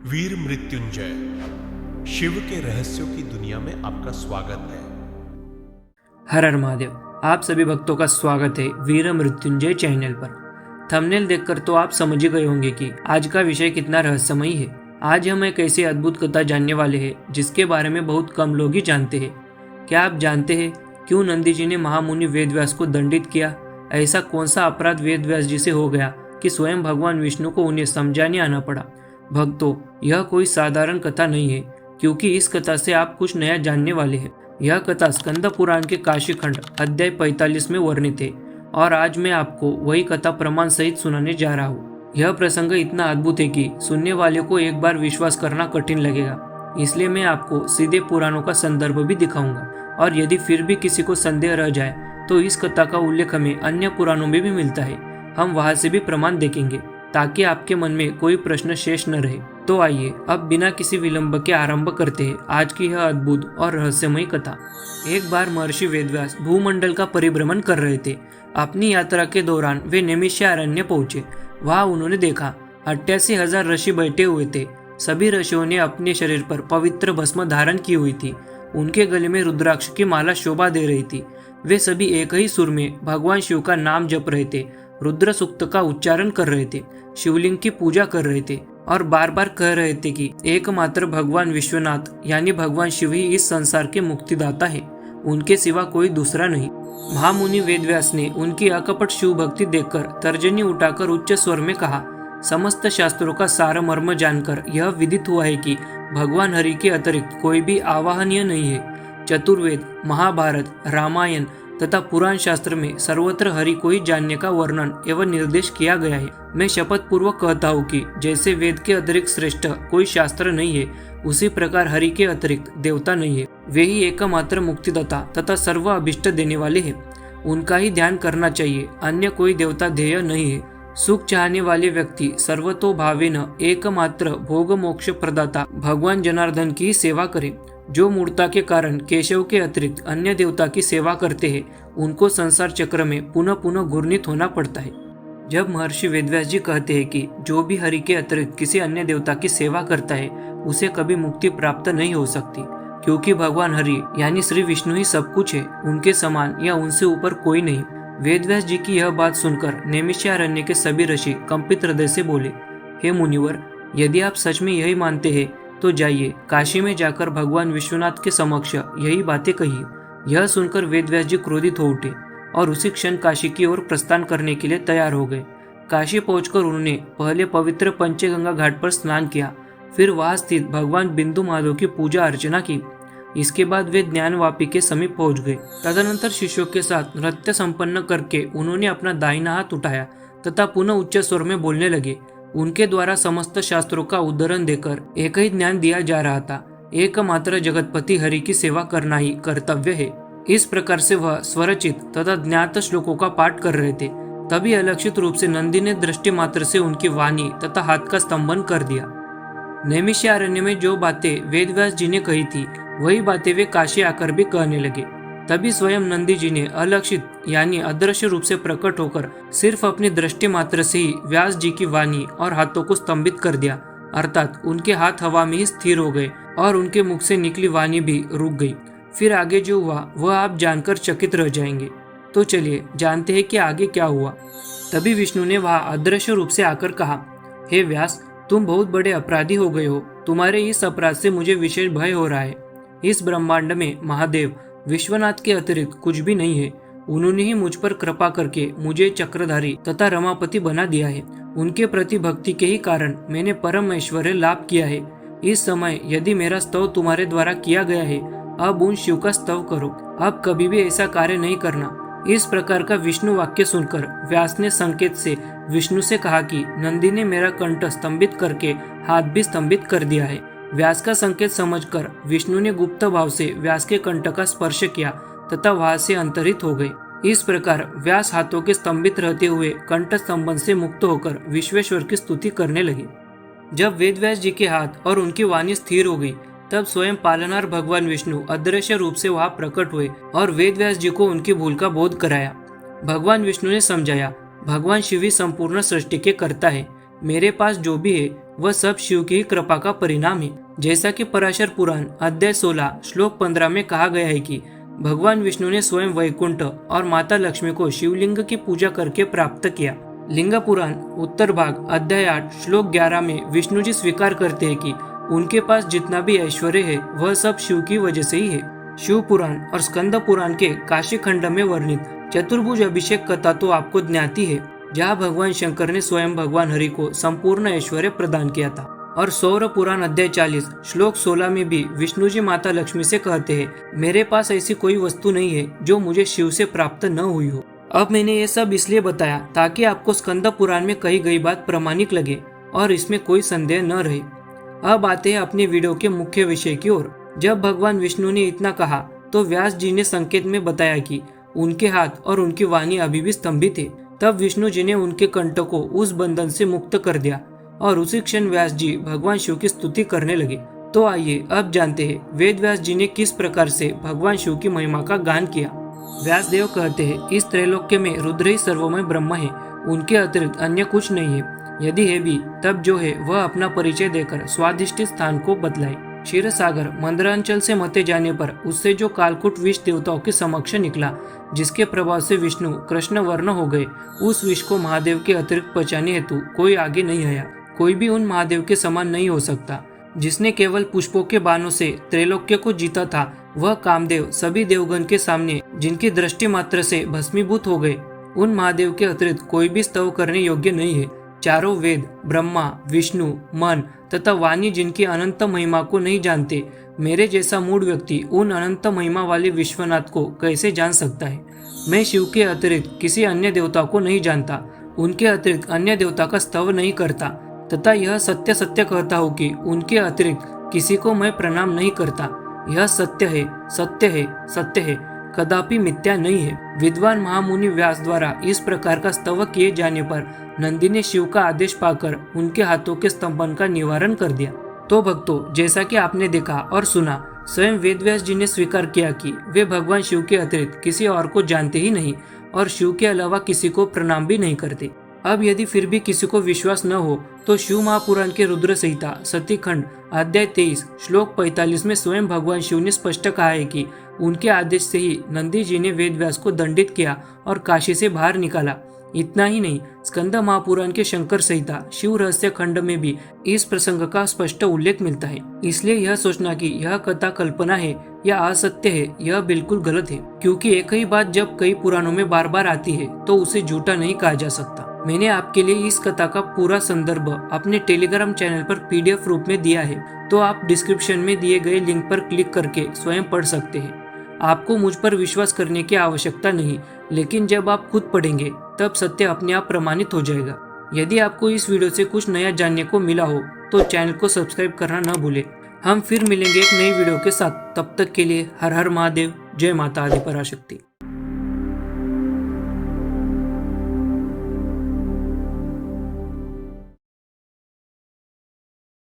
वीर मृत्युंजय, शिव के रहस्यों की दुनिया में आपका स्वागत है। हर हर महादेव। आप सभी भक्तों का स्वागत है वीर मृत्युंजय चैनल पर। थंबनेल देखकर तो आप समझ ही गए होंगे कि आज का विषय कितना रहस्यमयी है। आज हम एक ऐसी अद्भुत कथा जानने वाले हैं जिसके बारे में बहुत कम लोग ही जानते हैं। क्या आप जानते हैं क्यों नंदी जी ने महामुनि वेदव्यास को दंडित किया? ऐसा कौन सा अपराध वेदव्यास जी से हो गया कि स्वयं भगवान विष्णु को उन्हें समझाने आना पड़ा? भक्तों, यह कोई साधारण कथा नहीं है, क्योंकि इस कथा से आप कुछ नया जानने वाले हैं। यह कथा स्कंद पुराण के काशीखंड अध्याय 45 में वर्णित है और आज मैं आपको वही कथा प्रमाण सहित सुनाने जा रहा हूँ। यह प्रसंग इतना अद्भुत है कि सुनने वाले को एक बार विश्वास करना कठिन लगेगा, इसलिए मैं आपको सीधे पुराणों का संदर्भ भी दिखाऊंगा और यदि फिर भी किसी को संदेह रह जाए तो इस कथा का उल्लेख हमें अन्य पुराणों में भी मिलता है। हम वहां से भी प्रमाण देखेंगे ताकि आपके मन में कोई प्रश्न शेष न रहे। तो आइए अब बिना किसी विलंब के आरंभ करते हैं आज की यह अद्भुत और रहस्यमयी कथा। एक बार महर्षि वेदव्यास भूमंडल का परिभ्रमण कर रहे थे। अपनी यात्रा के दौरान वे नैमिषारण्य पहुंचे। वहां उन्होंने देखा 88,000 ऋषि बैठे हुए थे। सभी ऋषियों ने अपने शरीर पर पवित्र भस्म धारण की हुई थी। उनके गले में रुद्राक्ष की माला शोभा दे रही थी। वे सभी एक ही सुर में भगवान शिव का नाम जप रहे थे, रुद्र सूक्त का उच्चारण कर रहे थे, शिवलिंग की पूजा कर रहे थे और बार बार कह रहे थे कि एकमात्र भगवान विश्वनाथ यानी भगवान शिव ही इस संसार के मुक्तिदाता है, उनके सिवा कोई दूसरा नहीं। महामुनि वेदव्यास ने उनकी अकपट शिव भक्ति देखकर तर्जनी उठाकर उच्च स्वर में कहा, समस्त शास्त्रों का सार मर्म जानकर यह विदित हुआ है कि भगवान हरि के अतिरिक्त कोई भी आवाहनीय नहीं है। चतुर्वेद, महाभारत, रामायण तथा पुराण शास्त्र में सर्वत्र हरि को ही जानने का वर्णन एवं निर्देश किया गया है। मैं शपथ पूर्वक कहता हूँ कि जैसे वेद के अतिरिक्त श्रेष्ठ कोई शास्त्र नहीं है, उसी प्रकार हरि के अतिरिक्त देवता नहीं है। वे ही एकमात्र मुक्तिदाता तथा सर्व अभिष्ट देने वाले हैं। उनका ही ध्यान करना चाहिए, अन्य कोई देवता ध्येय नहीं है। सुख चाहने वाले व्यक्ति सर्वतोभावेन एकमात्र भोग मोक्ष प्रदाता भगवान जनार्दन की सेवा करे। जो मूर्ता के कारण केशव के अतिरिक्त अन्य देवता की सेवा करते हैं, उनको संसार चक्र में पुनः पुनः घूर्णित होना पड़ता है। जब महर्षि वेदव्यास जी कहते हैं कि जो भी हरि के अतिरिक्त किसी अन्य देवता की सेवा करता है उसे कभी मुक्ति प्राप्त नहीं हो सकती, क्योंकि भगवान हरि यानी श्री विष्णु ही सब कुछ है, उनके समान या उनसे ऊपर कोई नहीं। वेदव्यास जी की यह बात सुनकर नैमिषारण्य के सभी ऋषि कंपित हृदय से बोले, हे मुनिवर, यदि आप सच में यही मानते हैं तो जाइए काशी में जाकर भगवान विश्वनाथ के समक्ष यही बातें कहिए। यह सुनकर वेदव्यास जी क्रोधित हो उठे और उसी क्षण काशी की ओर प्रस्थान करने के लिए तैयार हो गए। काशी पहुंचकर उन्होंने पहले पवित्र पंचगंगा घाट पर स्नान किया, फिर वहां स्थित भगवान बिंदु माधव की पूजा अर्चना की। इसके बाद वे ज्ञानवापी के समीप पहुंच गए। तदनंतर शिष्यों के साथ नृत्य संपन्न करके उन्होंने अपना दाहिना हाथ उठाया तथा पुनः उच्च स्वर में बोलने लगे। उनके द्वारा समस्त शास्त्रों का उदाहरण देकर एक ही ज्ञान दिया जा रहा था, एकमात्र जगतपति हरि की सेवा करना ही कर्तव्य है। इस प्रकार से वह स्वरचित तथा ज्ञात श्लोकों का पाठ कर रहे थे। तभी अलक्षित रूप से नंदी ने दृष्टि मात्र से उनकी वाणी तथा हाथ का स्तंभन कर दिया। नैमिषारण्य में जो बातें वेदव्यास जी ने कही थी वही बातें वे काशी आकर भी कहने लगे। तभी स्वयं नंदी जी ने अलक्षित यानी अदृश्य रूप से प्रकट होकर सिर्फ अपनी दृष्टि मात्र से ही व्यास जी की वाणी और हाथों को स्तंभित कर दिया, अर्थात उनके हाथ हवा में ही स्थिर हो गए और उनके मुख से निकली वाणी भी रुक गई। फिर आगे जो हुआ वह आप जानकर चकित रह जाएंगे। तो चलिए जानते हैं कि आगे क्या हुआ। तभी विष्णु ने वहां अदृश्य रूप से आकर कहा, हे व्यास, तुम बहुत बड़े अपराधी हो गए हो। तुम्हारे इस अपराध से मुझे विशेष भय हो रहा है। इस ब्रह्मांड में महादेव विश्वनाथ के अतिरिक्त कुछ भी नहीं है। उन्होंने ही मुझ पर कृपा करके मुझे चक्रधारी तथा रमापति बना दिया है। उनके प्रति भक्ति के ही कारण मैंने परम ऐश्वर्य लाभ किया है। इस समय यदि मेरा स्तव तुम्हारे द्वारा किया गया है, अब उन शिव का स्तव करो। अब कभी भी ऐसा कार्य नहीं करना। इस प्रकार का विष्णु वाक्य सुनकर व्यास ने संकेत से विष्णु से कहा कि नंदी ने मेरा कंठ स्तंभित करके हाथ भी स्तंभित कर दिया है। व्यास का संकेत समझकर विष्णु ने गुप्त भाव से व्यास के कंठ का स्पर्श किया तथा वहां से अंतरित हो गए। इस प्रकार व्यास हाथों के स्तंभित रहते हुए कंठ स्तंभन से मुक्त होकर विश्वेश्वर की स्तुति करने लगे। जब वेदव्यास जी के हाथ और उनकी वाणी स्थिर हो गई, तब स्वयं पालनहार भगवान विष्णु अदृश्य रूप से वहां प्रकट हुए और वेदव्यास जी को उनकी भूल का बोध कराया। भगवान विष्णु ने समझाया, भगवान शिव ही संपूर्ण सृष्टि के कर्ता है। मेरे पास जो भी है वह सब शिव की ही कृपा का परिणाम है। जैसा कि पराशर पुराण अध्याय 16 श्लोक 15 में कहा गया है कि भगवान विष्णु ने स्वयं वैकुंठ और माता लक्ष्मी को शिवलिंग की पूजा करके प्राप्त किया। लिंग पुराण उत्तर भाग अध्याय 8 श्लोक 11 में विष्णु जी स्वीकार करते हैं कि उनके पास जितना भी ऐश्वर्य है वह सब शिव की वजह से ही है। शिव पुराण और स्कंद पुराण के काशी खंड में वर्णित चतुर्भुज अभिषेक कथा तो आपको ज्ञाति है, जहाँ भगवान शंकर ने स्वयं भगवान हरि को संपूर्ण ऐश्वर्य प्रदान किया था। और सौर पुराण अध्याय 40 श्लोक 16 में भी विष्णु जी माता लक्ष्मी से कहते हैं, मेरे पास ऐसी कोई वस्तु नहीं है जो मुझे शिव से प्राप्त न हुई हो। अब मैंने ये सब इसलिए बताया ताकि आपको स्कंद पुराण में कही गई बात प्रामाणिक लगे और इसमें कोई संदेह न रहे। अब आते हैं अपने वीडियो के मुख्य विषय की ओर। जब भगवान विष्णु ने इतना कहा तो व्यास जी ने संकेत में बताया कि उनके हाथ और उनकी वाणी अभी भी स्तंभित है। तब विष्णु जी ने उनके कंठ को उस बंधन से मुक्त कर दिया और उसी क्षण व्यास जी भगवान शिव की स्तुति करने लगे। तो आइए अब जानते हैं वेद व्यास जी ने किस प्रकार से भगवान शिव की महिमा का गान किया। व्यास देव कहते हैं, इस त्रैलोक्य में रुद्र ही सर्वमय ब्रह्म है, उनके अतिरिक्त अन्य कुछ नहीं है। यदि है भी तब जो है वह अपना परिचय देकर स्वादिष्ट स्थान को बदलाए। क्षीर सागर मंदरांचल से मते जाने पर उससे जो कालकूट विष देवताओं के समक्ष निकला, जिसके प्रभाव से विष्णु कृष्ण वर्ण हो गए, उस विष को महादेव के अतिरिक्त पचाने हेतु कोई आगे नहीं आया। कोई भी उन महादेव के समान नहीं हो सकता। जिसने केवल पुष्पों के बाणों से त्रैलोक्य को जीता था, वह कामदेव सभी देवगण के सामने जिनकी दृष्टि मात्र से भस्मीभूत हो गए, उन महादेव के अतिरिक्त कोई भी स्तव करने योग्य नहीं है। चारों वेद, ब्रह्मा, विष्णु, मन तथा वाणी जिनकी अनंत महिमा को नहीं जानते, मेरे जैसा मूढ़ व्यक्ति उन अनंत महिमा वाले विश्वनाथ को कैसे जान सकता है। मैं शिव के अतिरिक्त किसी अन्य देवता को नहीं जानता, उनके अतिरिक्त अन्य देवता का स्तव नहीं करता तथा यह सत्य सत्य कहता हूँ कि उनके अतिरिक्त किसी को मैं प्रणाम नहीं करता। यह सत्य है, सत्य है, सत्य है, कदापि मिथ्या नहीं है। विद्वान महामुनि व्यास द्वारा इस प्रकार का स्तव किए जाने पर नंदी ने शिव का आदेश पाकर उनके हाथों के स्तंभन का निवारण कर दिया। तो भक्तों, जैसा कि आपने देखा और सुना, स्वयं वेद व्यास जी ने स्वीकार किया कि वे भगवान शिव के अतिरिक्त किसी और को जानते ही नहीं और शिव के अलावा किसी को प्रणाम भी नहीं करते। अब यदि फिर भी किसी को विश्वास न हो तो शिव महापुराण के रुद्र संहिता सतीखंड अध्याय 23 श्लोक 45 में स्वयं भगवान शिव ने स्पष्ट कहा है कि उनके आदेश से ही नंदी जी ने वेद व्यास को दंडित किया और काशी से बाहर निकाला। इतना ही नहीं, स्कंद महापुराण के शंकर संहिता शिव रहस्य खंड में भी इस प्रसंग का स्पष्ट उल्लेख मिलता है। इसलिए यह सोचना कि यह कथा कल्पना है या असत्य है, यह बिल्कुल गलत है, क्योंकि एक ही बात जब कई पुराणों में बार बार आती है तो उसे झूठा नहीं कहा जा सकता। मैंने आपके लिए इस कथा का पूरा संदर्भ अपने टेलीग्राम चैनल पर PDF रूप में दिया है, तो आप डिस्क्रिप्शन में दिए गए लिंक पर क्लिक करके स्वयं पढ़ सकते हैं। आपको मुझ पर विश्वास करने की आवश्यकता नहीं, लेकिन जब आप खुद पढ़ेंगे तब सत्य अपने आप प्रमाणित हो जाएगा। यदि आपको इस वीडियो से कुछ नया जानने को मिला हो तो चैनल को सब्सक्राइब करना न भूलें। हम फिर मिलेंगे एक नई वीडियो के साथ। तब तक के लिए हर हर महादेव, जय माता आदि पराशक्ति।